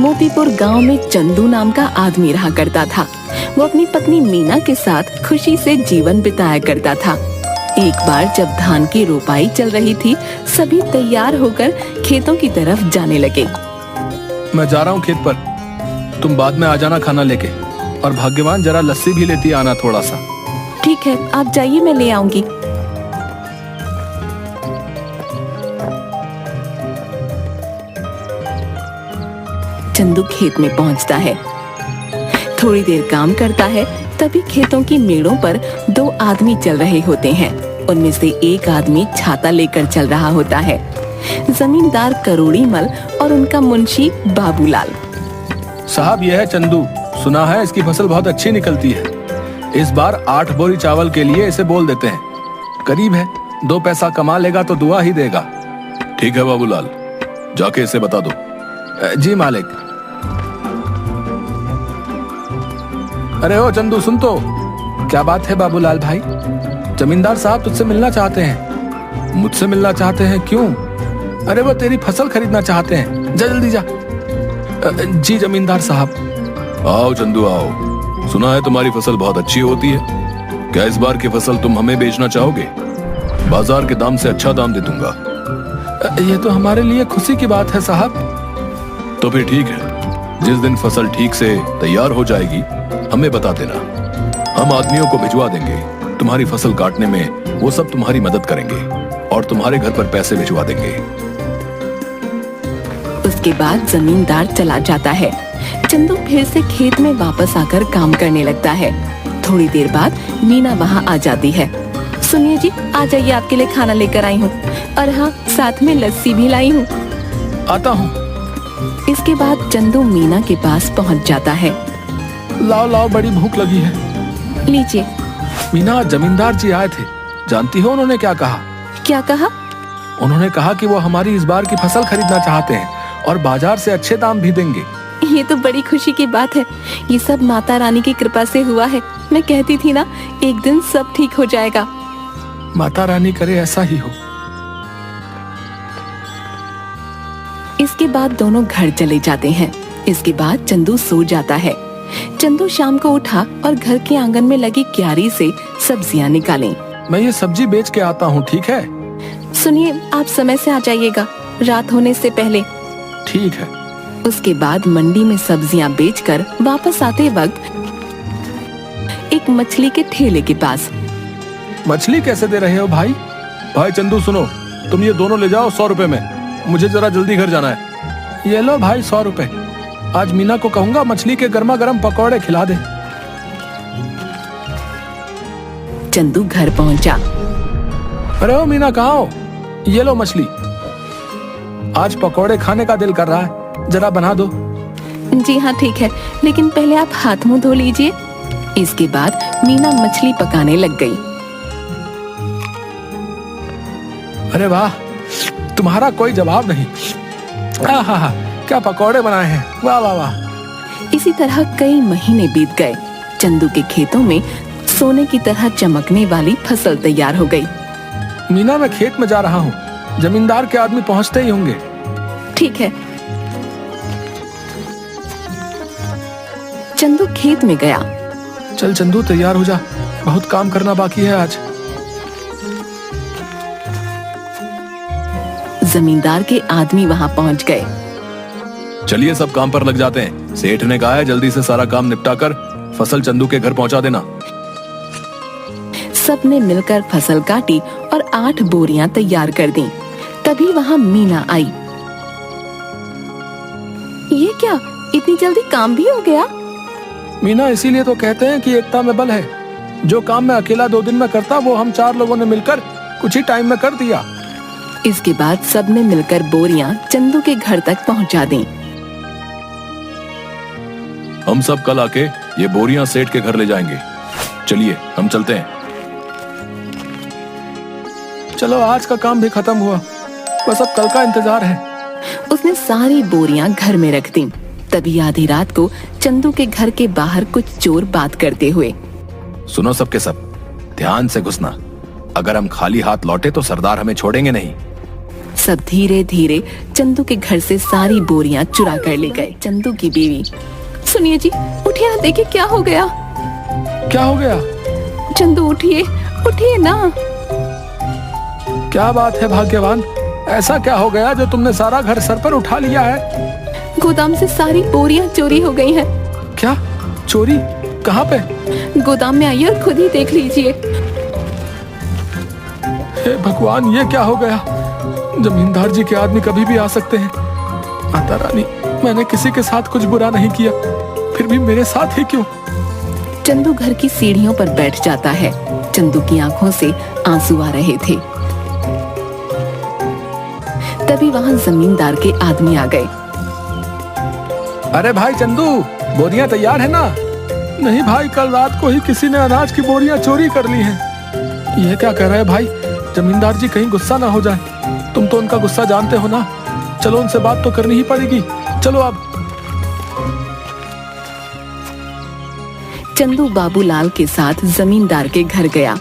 मोतीपुर गांव में चंदू नाम का आदमी रहा करता था। वो अपनी पत्नी मीना के साथ खुशी से जीवन बिताया करता था। एक बार जब धान की रोपाई चल रही थी, सभी तैयार होकर खेतों की तरफ जाने लगे। मैं जा रहा हूँ खेत पर, तुम बाद में आ जाना खाना लेके, और भाग्यवान जरा लस्सी भी लेती आना थोड़ा सा। ठीक है, आप जाइए, मैं ले आऊंगी। चंदू खेत में पहुंचता है। थोड़ी देर काम करता है, तभी खेतों की मेड़ों पर दो आदमी चल रहे होते हैं। उनमें से एक आदमी छाता लेकर चल रहा होता है। जमींदार करोड़ीमल और उनका मुंशी बाबूलाल। साहब, यह है चंदू, सुना है इसकी फसल बहुत अच्छी निकलती है। इस बार 8 बोरी चावल के लिए इसे बोल देते हैं। करीब है, 2 पैसा कमा लेगा तो दुआ ही देगा। ठीक है बाबूलाल, जाके इसे बता दो। जी मालिक। अरे ओ चंदू, सुन तो। क्या बात है बाबूलाल भाई? जमींदार साहब तुझसे मिलना चाहते हैं। मुझसे मिलना चाहते हैं? क्यों? अरे वो तेरी फसल खरीदना चाहते हैं। जा जल्दी जा। जी जमींदार साहब। आओ चंदू आओ, सुना है तुम्हारी फसल बहुत अच्छी होती है। क्या इस बार की फसल तुम हमें बेचना चाहोगे? बाजार के दाम से अच्छा दाम दे दूंगा। ये तो हमारे लिए खुशी की बात है साहब। तो फिर ठीक है, जिस दिन फसल ठीक से तैयार हो जाएगी हमें बता देना। हम आदमियों को भिजवा देंगे, तुम्हारी फसल काटने में वो सब तुम्हारी मदद करेंगे और तुम्हारे घर पर पैसे भिजवा देंगे। उसके बाद जमींदार चला जाता है। चंदू फिर से खेत में वापस आकर काम करने लगता है। थोड़ी देर बाद मीना वहाँ आ जाती है। सुनिए जी, आ जाइए, आपके लिए खाना लेकर आई हूँ, और हाँ, साथ में लस्सी भी लाई हूँ। आता हूँ। इसके बाद चंदू मीना के पास पहुँच जाता है। लाओ लाओ, बड़ी भूख लगी है। लीजिए। मीना, जमींदार जी आए थे, जानती हो उन्होंने क्या कहा? क्या कहा? उन्होंने कहा कि वो हमारी इस बार की फसल खरीदना चाहते हैं और बाजार से अच्छे दाम भी देंगे। ये तो बड़ी खुशी की बात है। ये सब माता रानी की कृपा से हुआ है। मैं कहती थी ना, एक दिन सब ठीक हो जाएगा। माता रानी करे ऐसा ही हो। इसके बाद दोनों घर चले जाते हैं। इसके बाद चंदू सो जाता है। चंदू शाम को उठा और घर के आंगन में लगी क्यारी से सब्जियां निकालें। मैं ये सब्जी बेच के आता हूँ, ठीक है? सुनिए, आप समय से आ जाइएगा, रात होने से पहले। ठीक है। उसके बाद मंडी में सब्जियां बेचकर वापस आते वक्त एक मछली के ठेले के पास। मछली कैसे दे रहे हो भाई? भाई चंदू सुनो, तुम ये दोनों ले जाओ 100 रुपए में, मुझे जरा जल्दी घर जाना है। ये लो भाई 100 रुपए। आज मीना को कहूंगा मछली के गर्मा गर्म पकौड़े खिला दे। चंदू घर पहुंचा। अरे ओ मीना, कहाँ हो? ये लो मछली। आज पकौड़े खाने का दिल कर रहा है, जरा बना दो। जी हाँ ठीक है, लेकिन पहले आप हाथ मुंह धो लीजिए। इसके बाद मीना मछली पकाने लग गई। अरे वाह, तुम्हारा कोई जवाब नहीं। आहा, क्या पकौड़े बनाए हैं, वाह वाह वाह। इसी तरह कई महीने बीत गए। चंदू के खेतों में सोने की तरह चमकने वाली फसल तैयार हो गई। मीना, मैं खेत में जा रहा हूँ, जमींदार के आदमी पहुँचते ही होंगे। ठीक है। चंदू खेत में गया। चल चंदू, तैयार हो जा, बहुत काम करना बाकी है आज। जमींदार के आदमी वहाँ पहुँच गए। चलिए सब काम पर लग जाते हैं। सेठ ने कहा है जल्दी से सारा काम निपटाकर फसल चंदू के घर पहुंचा देना। सबने मिलकर फसल काटी और 8 बोरियां तैयार कर दी। तभी वहाँ मीना आई। ये क्या, इतनी जल्दी काम भी हो गया? मीना, इसीलिए तो कहते हैं कि एकता में बल है। जो काम मैं अकेला 2 दिन में करता, वो हम 4 लोगों ने मिलकर कुछ ही टाइम में कर दिया। इसके बाद सबने मिलकर बोरियां चंदू के घर तक पहुंचा दी। हम सब कल आके ये बोरियां सेठ के घर ले जाएंगे। चलिए हम चलते हैं। चलो, आज का काम भी खत्म हुआ, बस अब कल का इंतजार है। उसने सारी बोरियां घर में रख दी। तभी आधी रात को चंदू के घर के बाहर कुछ चोर बात करते हुए। सुनो सबके सब, ध्यान से घुसना। अगर हम खाली हाथ लौटे तो सरदार हमें छोड़ेंगे नहीं। सब धीरे धीरे चंदू के घर से सारी बोरियां चुरा कर ले गए। चंदू की बीवी, सुनिए जी, उठिए ना, देखिए क्या हो गया। क्या हो गया? चंदू उठिए, उठिए ना। क्या बात है भाग्यवान, ऐसा क्या हो गया जो तुमने सारा घर सर पर उठा लिया है? गोदाम से सारी बोरियां चोरी हो गई हैं। क्या चोरी? कहाँ पे? गोदाम में आइए और खुद ही देख लीजिए। हे भगवान, ये क्या हो गया? जमींदार जी के आदमी कभी भी आ सकते हैं। माता रानी, मैंने किसी के साथ कुछ बुरा नहीं किया, फिर भी मेरे साथ ही क्यों? चंदू घर की सीढ़ियों पर बैठ जाता है। चंदू की आंखों से आंसू आ रहे थे। तभी वहां जमींदार के आदमी आ गए। अरे भाई चंदू, बोरियां तैयार है ना? नहीं भाई, कल रात को ही किसी ने अनाज की बोरियां चोरी कर ली हैं। ये क्या कह रहे हैं भाई? जमींदार जी कहीं गुस्सा ना हो जाए। तुम तो उनका गुस्सा जानते हो ना। चलो उनसे बात तो करनी ही पड़ेगी। चलो अब। चंदू बाबूलाल के साथ जमींदार के घर गया।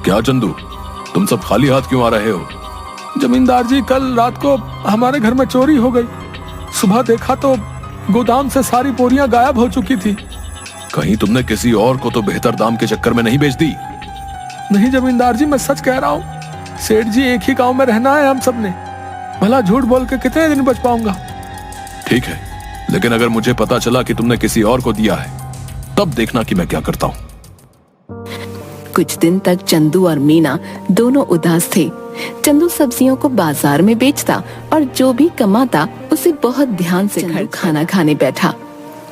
क्या चंदू, तुम सब खाली हाथ क्यों आ रहे हो? जमींदार जी, कल रात को हमारे घर में चोरी हो गई। सुबह देखा तो गोदाम से सारी बोरियां गायब हो चुकी थी। कहीं तुमने किसी और को तो बेहतर दाम के चक्कर में नहीं बेच दी? नहीं जमींदार जी, मैं सच कह रहा हूँ। सेठ जी, एक ही गांव में रहना है हम सबने। भला झूठ बोल के कितने दिन बच पाऊंगा? ठीक है, लेकिन अगर मुझे पता चला कि तुमने किसी और को दिया है, तब देखना कि मैं क्या करता हूँ। कुछ दिन तक चंदू और मीना दोनों उदास थे। चंदू सब्जियों को बाजार में बेचता और जो भी कमाता उसे बहुत ध्यान से घर खाना खाने बैठा।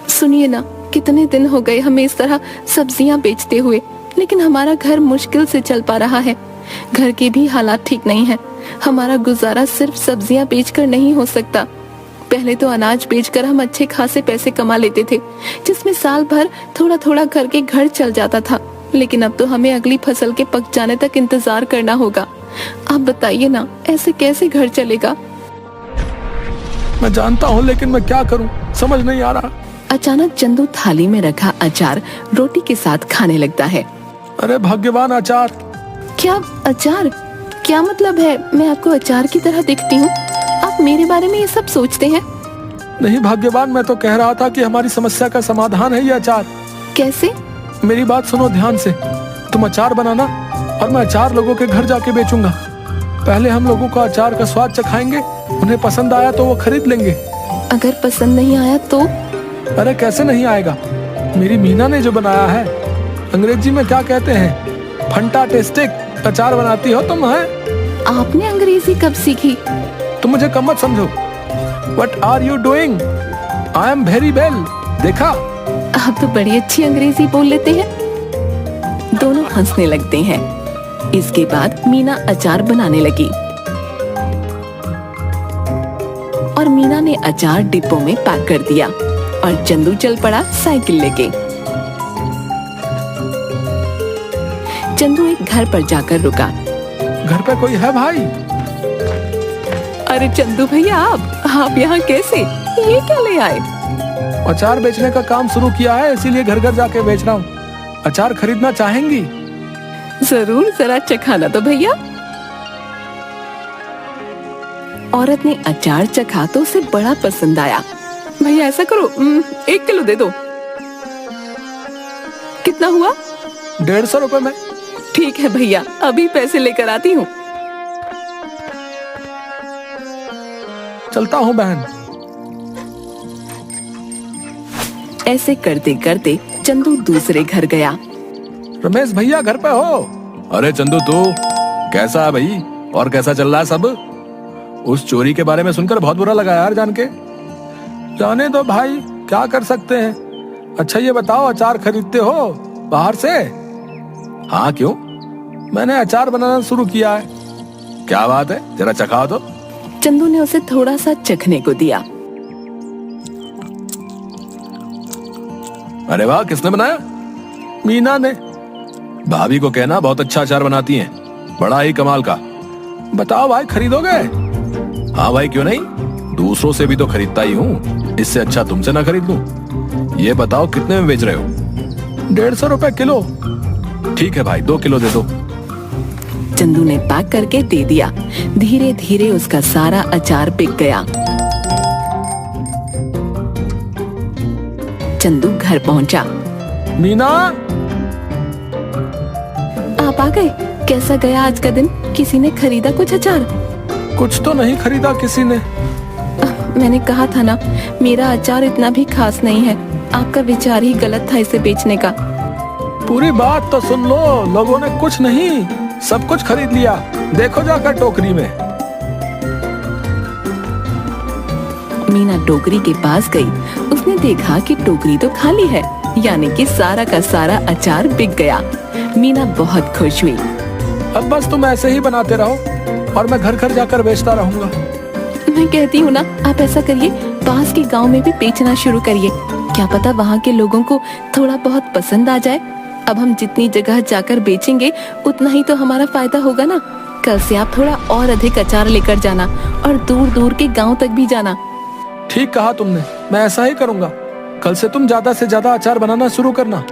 सुनिए ना, कितने दिन हो गए हमें इस तरह सब्जियां बेचते हुए, लेकिन हमारा घर मुश्किल से चल पा रहा है। घर के भी हालात ठीक नहीं है। हमारा गुजारा सिर्फ सब्जियां बेचकर नहीं हो सकता। पहले तो अनाज बेचकर हम अच्छे खासे पैसे कमा लेते थे, जिसमें साल भर थोड़ा थोड़ा करके घर चल जाता था। लेकिन अब तो हमें अगली फसल के पक जाने तक इंतजार करना होगा। आप बताइए ना, ऐसे कैसे घर चलेगा? मैं जानता हूँ, लेकिन मैं क्या करूँ, समझ नहीं आ रहा। अचानक चंदू थाली में रखा अचार रोटी के साथ खाने लगता है। अरे भाग्यवान, अचार! क्या अचार? क्या मतलब है? मैं आपको अचार की तरह दिखती हूँ? आप मेरे बारे में ये सब सोचते हैं? नहीं भाग्यवान, मैं तो कह रहा था कि हमारी समस्या का समाधान है ये अचार। कैसे? मेरी बात सुनो ध्यान से। तुम अचार बनाना और मैं अचार लोगों के घर जाके बेचूंगा। पहले हम लोगों को अचार का स्वाद चखाएंगे, उन्हें पसंद आया तो वो खरीद लेंगे। अगर पसंद नहीं आया तो? अरे कैसे नहीं आएगा? मेरी मीना ने जो बनाया है, अंग्रेजी में क्या कहते हैं, फंटास्टिक अचार बनाती हो तुम। है आपने अंग्रेजी कब सीखी? तुम मुझे कम मत समझो। What are you doing? I am very well। देखा? आप तो बड़ी अच्छी अंग्रेजी बोल लेते हैं। दोनों हंसने लगते हैं। इसके बाद मीना अचार बनाने लगी और मीना ने अचार डिब्बों में पैक कर दिया और चंदू चल पड़ा साइकिल लेके। चंदू एक घर पर जाकर रुका। घर पे कोई है भाई? अरे चंदू भैया, आप यहाँ कैसे? ये क्या ले आए? अचार बेचने का काम शुरू किया है, इसीलिए घर घर जाके बेच रहा हूँ। अचार खरीदना चाहेंगी? जरूर, जरा चखाना तो भैया। औरत ने अचार चखा तो उसे बड़ा पसंद आया। भैया ऐसा करो, 1 किलो दे दो। कितना हुआ? 150 रुपए में। ठीक है भैया, अभी पैसे लेकर आती हूँ। चलता हूँ बहन। ऐसे करते करते चंदू दूसरे घर गया। रमेश भैया घर पे हो? अरे चंदू, तू कैसा है भाई? और कैसा चल रहा है सब? उस चोरी के बारे में सुनकर बहुत बुरा लगा यार जान के। जाने दो भाई, क्या कर सकते हैं। अच्छा ये बताओ, अचार खरीदते हो बाहर से? हाँ, क्यों? मैंने अचार बनाना शुरू किया है। क्या बात है, जरा चखाओ तो। चंदू ने उसे थोड़ा सा चखने को दिया। अरे वाह, किसने बनाया? मीना ने। भाभी को कहना बहुत अच्छा अचार बनाती हैं, बड़ा ही कमाल का। बताओ भाई, खरीदोगे? हाँ भाई, क्यों नहीं, दूसरों से भी तो खरीदता ही हूँ, इससे अच्छा तुमसे ना खरीद लूं। ये बताओ कितने में बेच रहे हो? 150 रुपए किलो। ठीक है भाई, 2 किलो दे दो। चंदू ने पैक करके दे दिया। धीरे धीरे उसका सारा अचार बिक गया। चंदू घर पहुंचा। मीना, आप आ गए? कैसा गया आज का दिन? किसी ने खरीदा कुछ अचार? कुछ तो नहीं खरीदा किसी ने। मैंने कहा था ना, मेरा अचार इतना भी खास नहीं है। आपका विचार ही गलत था इसे बेचने का। पूरी बात तो सुन लो। लोगों ने कुछ नहीं, सब कुछ खरीद लिया। देखो जाकर टोकरी में। मीना टोकरी के पास गई। उसने देखा कि टोकरी तो खाली है, यानी कि सारा का सारा अचार बिक गया। मीना बहुत खुश हुई। अब बस तुम ऐसे ही बनाते रहो और मैं घर घर जाकर बेचता रहूंगा। मैं कहती हूँ ना, आप ऐसा करिए, पास के गांव में भी बेचना शुरू करिए। क्या पता वहाँ के लोगों को थोड़ा बहुत पसंद आ जाए। अब हम जितनी जगह जाकर बेचेंगे उतना ही तो हमारा फायदा होगा ना। कल से आप थोड़ा और अधिक अचार लेकर जाना और दूर दूर के गांव तक भी जाना। ठीक कहा तुमने, मैं ऐसा ही करूंगा। कल से तुम ज्यादा से ज्यादा अचार बनाना शुरू करना।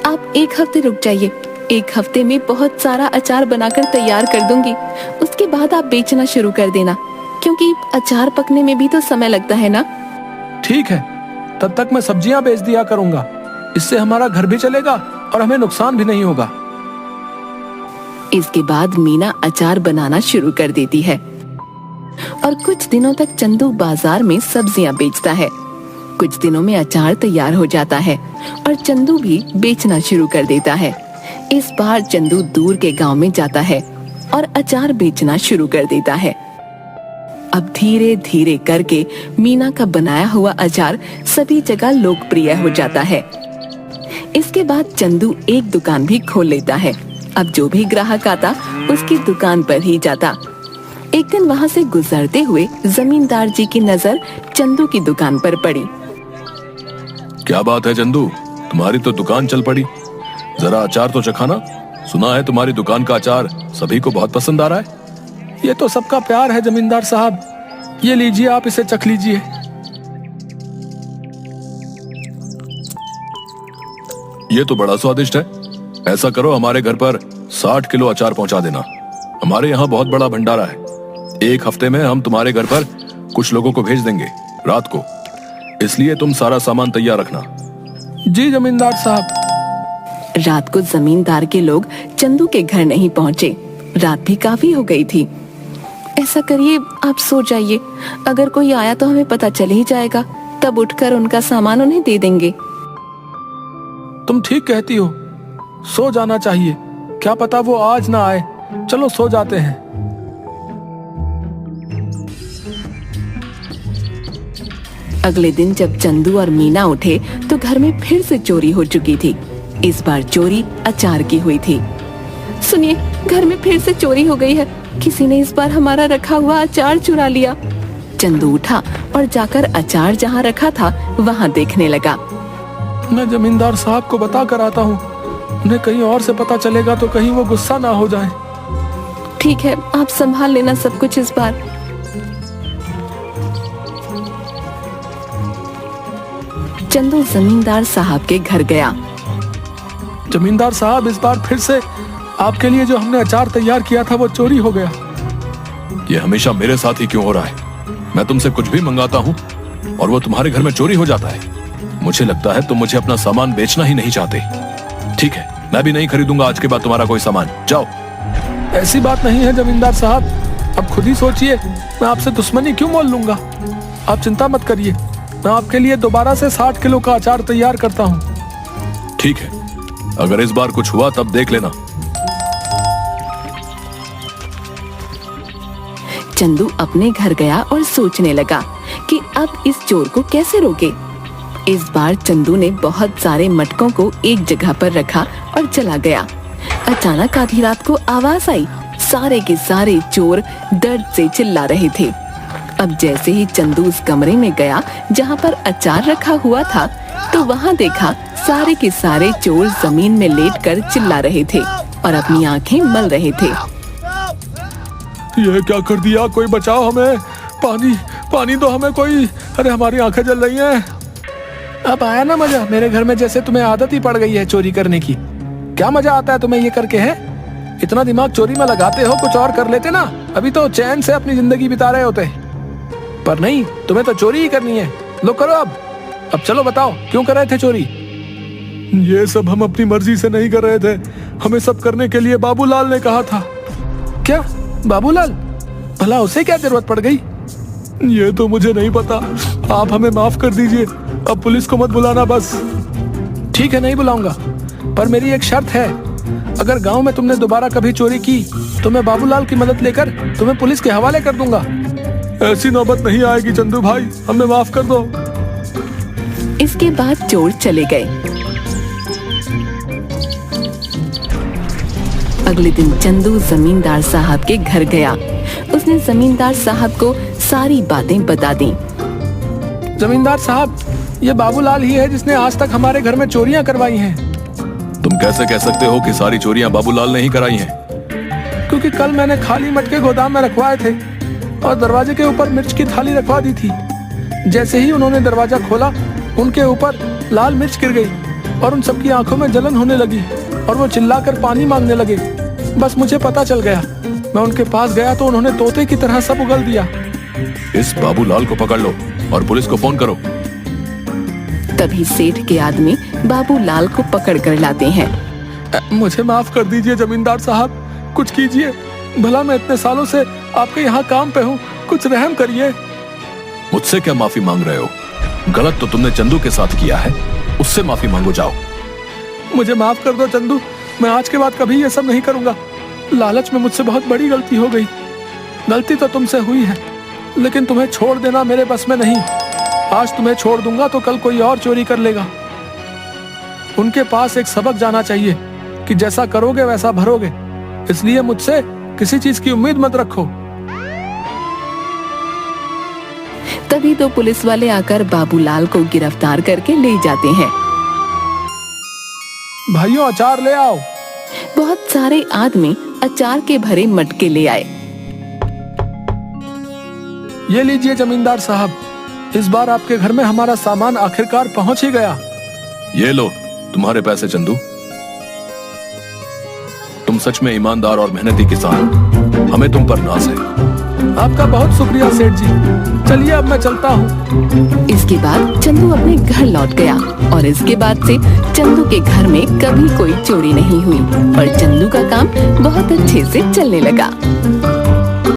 आप एक हफ्ते रुक जाइए। एक हफ्ते में बहुत सारा अचार बनाकर तैयार कर दूंगी। उसके बाद आप बेचना शुरू कर देना, क्योंकि अचार पकने में भी तो समय लगता है ना। ठीक है, तब तक मैं सब्जियां बेच दिया करूंगा। इससे हमारा घर भी चलेगा और हमें नुकसान भी नहीं होगा। इसके बाद मीना अचार बनाना शुरू कर देती है और कुछ दिनों तक चंदू बाजार में सब्जियां बेचता है। कुछ दिनों में अचार तैयार हो जाता है और चंदू भी बेचना शुरू कर देता है। इस बार चंदू दूर के गांव में जाता है और अचार बेचना शुरू कर देता है। अब धीरे धीरे करके मीना का बनाया हुआ अचार सभी जगह लोकप्रिय हो जाता है। इसके बाद चंदू एक दुकान भी खोल लेता है। अब जो भी ग्राहक आता उसकी दुकान पर ही जाता। एक दिन वहाँ से गुजरते हुए जमींदार जी की नजर चंदू की दुकान पर पड़ी। क्या बात है चंदू, तुम्हारी तो दुकान चल पड़ी। जरा अचार तो चखाना। सुना है तुम्हारी दुकान का अचार सभी को बहुत पसंद आ रहा है। ये तो सबका प्यार है जमींदार साहब। ये लीजिए, आप इसे चख लीजिए। ये तो बड़ा स्वादिष्ट है। ऐसा करो, हमारे घर पर 60 किलो अचार पहुंचा देना। हमारे यहाँ बहुत बड़ा भंडारा है। एक हफ्ते में हम तुम्हारे घर पर कुछ लोगों को भेज देंगे रात को, इसलिए तुम सारा सामान तैयार रखना। जी जमींदार साहब। रात को जमींदार के लोग चंदू के घर नहीं पहुँचे। रात भी काफी हो गई थी। ऐसा करिए, आप सो जाइए। अगर कोई आया तो हमें पता चल ही जाएगा, तब उठकर उनका सामान उन्हें दे देंगे। तुम ठीक कहती हो, सो जाना चाहिए। क्या पता वो आज ना आए। चलो सो जाते हैं। अगले दिन जब चंदू और मीना उठे तो घर में फिर से चोरी हो चुकी थी। इस बार चोरी अचार की हुई थी। सुनिए, घर में फिर से चोरी हो गई है। किसी ने इस बार हमारा रखा हुआ अचार चुरा लिया। चंदू उठा और जाकर अचार जहाँ रखा था वहाँ देखने लगा। मैं जमींदार साहब को बता कर आता हूँ। उन्हें कहीं और से पता चलेगा तो कहीं वो गुस्सा ना हो जाए। ठीक है, आप संभाल लेना सब कुछ इस बार। चंदू जमींदार साहब के घर गया। जमींदार साहब, इस बार फिर से आपके लिए जो हमने अचार तैयार किया था वो चोरी हो गया। ये हमेशा मेरे साथ ही क्यों हो रहा है? मैं तुमसे कुछ भी मंगाता हूँ और वो तुम्हारे घर में चोरी हो जाता है। मुझे लगता है तुम मुझे अपना सामान बेचना ही नहीं चाहते। ठीक है, मैं भी नहीं खरीदूंगा आज के बाद तुम्हारा कोई सामान। जाओ। ऐसी बात नहीं है जमींदार साहब, अब खुद ही सोचिए। मैं आपसे दुश्मनी क्यों मोल लूंगा? आप चिंता मत करिए, मैं आपके लिए दोबारा से 60 किलो का अचार तैयार करता हूँ। ठीक है, अगर इस बार कुछ हुआ तब देख लेना। चंदू अपने घर गया और सोचने लगा कि अब इस चोर को कैसे रोके। इस बार चंदू ने बहुत सारे मटकों को एक जगह पर रखा और चला गया। अचानक आधी रात को आवाज आई। सारे के सारे चोर दर्द से चिल्ला रहे थे। अब जैसे ही चंदू उस कमरे में गया जहाँ पर अचार रखा हुआ था, तो वहाँ देखा सारे के सारे चोर जमीन में लेटकर चिल्ला रहे थे और अपनी आंखें मल रहे थे। ये क्या कर दिया? कोई बचाओ हमें। पानी पानी दो हमें कोई। अरे हमारी आंखें जल रही हैं। अब आया ना मजा? मेरे घर में जैसे तुम्हें आदत ही पड़ गई है चोरी करने की। क्या मजा आता है तुम्हें ये करके? है इतना दिमाग चोरी में लगाते हो, कुछ और कर लेते ना, अभी तो चैन से अपनी जिंदगी बिता रहे होते। पर नहीं, तुम्हें तो चोरी ही करनी है। लो करो अब चलो बताओ, क्यों कर रहे थे चोरी? ये सब हम अपनी मर्जी से नहीं कर रहे थे, हमें सब करने के लिए बाबूलाल ने कहा था। क्या बाबूलाल? भला उसे क्या जरूरत पड़ गई? ये तो मुझे नहीं पता, आप हमें माफ कर दीजिए, अब पुलिस को मत बुलाना बस। ठीक है, नहीं बुलाऊंगा, पर मेरी एक शर्त है, अगर गांव में तुमने दोबारा कभी चोरी की तो मैं बाबूलाल की मदद लेकर तुम्हें पुलिस के हवाले कर दूंगा। ऐसी नौबत नहीं आएगी चंदू भाई, हमें माफ कर दो। इसके बाद चोर चले गए। अगले दिन चंदू जमींदार साहब के घर गया। उसने जमींदार साहब को सारी बातें बता दी। जमींदार साहब, ये बाबूलाल ही है जिसने आज तक हमारे घर में चोरियां करवाई हैं। तुम कैसे कह सकते हो कि सारी चोरियां बाबूलाल ने ही कराई हैं? क्योंकि कल मैंने खाली मटके गोदाम में रखवाए थे और दरवाजे के ऊपर मिर्च की थाली रखवा दी थी। जैसे ही उन्होंने दरवाजा खोला, उनके ऊपर लाल मिर्च गिर गई और उन सबकी आंखों में जलन होने लगी और वो चिल्लाकर पानी मांगने लगे। बस मुझे पता चल गया, मैं उनके पास गया तो उन्होंने तोते की तरह सब उगल दिया। इस बाबूलाल को पकड़ लो और पुलिस को फोन करो। तभी सेठ के आदमी बाबूलाल को पकड़ कर लाते हैं। मुझे माफ कर दीजिए जमींदार साहब, कुछ कीजिए, भला मैं इतने सालों से आपके यहाँ काम पे हूँ, कुछ रहम करिए। मुझसे क्या माफी मांग रहे हो? गलत तो तुमने चंदू के साथ किया है, उससे माफी मांगो जाओ। मुझे माफ कर दो चंदू, मैं आज के बाद कभी ये सब नहीं करूंगा। लालच में मुझसे बहुत बड़ी गलती हो गई। गलती तो तुमसे हुई है, लेकिन तुम्हें छोड़ देना मेरे बस में नहीं। आज तुम्हें छोड़ दूंगा तो कल कोई और चोरी कर लेगा। उनके पास एक सबक जाना चाहिए कि जैसा करोगे वैसा भरोगे, इसलिए मुझसे किसी चीज की उम्मीद मत रखो। तभी तो पुलिस वाले आकर बाबूलाल को गिरफ्तार करके ले जाते हैं। भाइयों, अचार ले आओ। बहुत सारे आदमी अचार के भरे मटके ले आए। ये लीजिए जमींदार साहब, इस बार आपके घर में हमारा सामान आखिरकार पहुंच ही गया। ये लो तुम्हारे पैसे चंदू। तुम सच में ईमानदार और मेहनती किसान हो, हमें तुम पर नाज है। आपका बहुत शुक्रिया सेठ जी। चलिए अब मैं चलता हूँ। इसके बाद चंदू अपने घर लौट गया और इसके बाद से चंदू के घर में कभी कोई चोरी नहीं हुई और चंदू का काम बहुत अच्छे से चलने लगा।